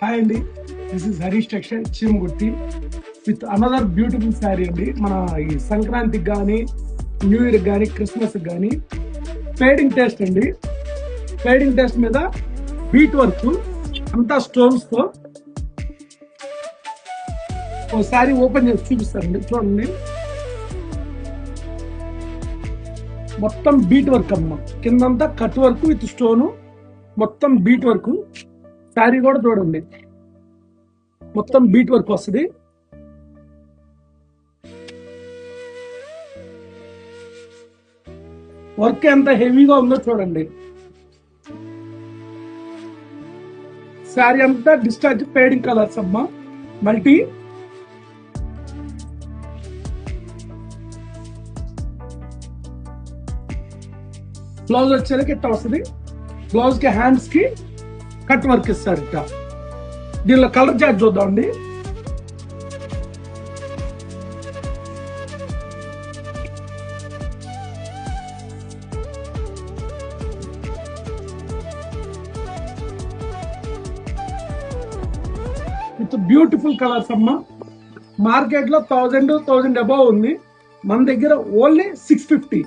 Hi అండి, this is Harish textile Chimakurthi with another beautiful sari అండి. మన ఈ సంక్రాంతికి కానీ, న్యూ ఇయర్ కానీ, క్రిస్మస్ కానీ ఫేడింగ్ టేస్ట్ అండి. ఫేడింగ్ టేస్ట్ మీద బీట్ వర్క్ అంతా స్టోన్స్ తో ఓ శారీ ఓపెన్ చేసి చూపిస్తారండి. చూడండి, మొత్తం బీట్ వర్క్ అమ్మ. కిందంతా కట్ వర్క్ విత్ స్టోను, మొత్తం బీట్ వర్క్. శారీ కూడా చూడండి, మొత్తం బీట్ వర్క్ వస్తుంది. వర్క్ ఎంత హెవీగా ఉందో చూడండి. శారీ అంతా డిశ్చార్జ్ ఫేడింగ్ కలర్స్ అమ్మా, మల్టీ. బ్లౌజ్ వచ్చేసరికి ఇట్లా వస్తుంది. బ్లౌజ్ కి హ్యాండ్స్ కి కట్ వర్క్ ఇస్తారు ఇట్లా. దీనిలో కలర్ చార్ట్ చూద్దామండి. విత్ బ్యూటిఫుల్ కలర్స్ అమ్మా. మార్కెట్ లో 1000 అబౌవ్ ఉంది, మన దగ్గర ఓన్లీ 650.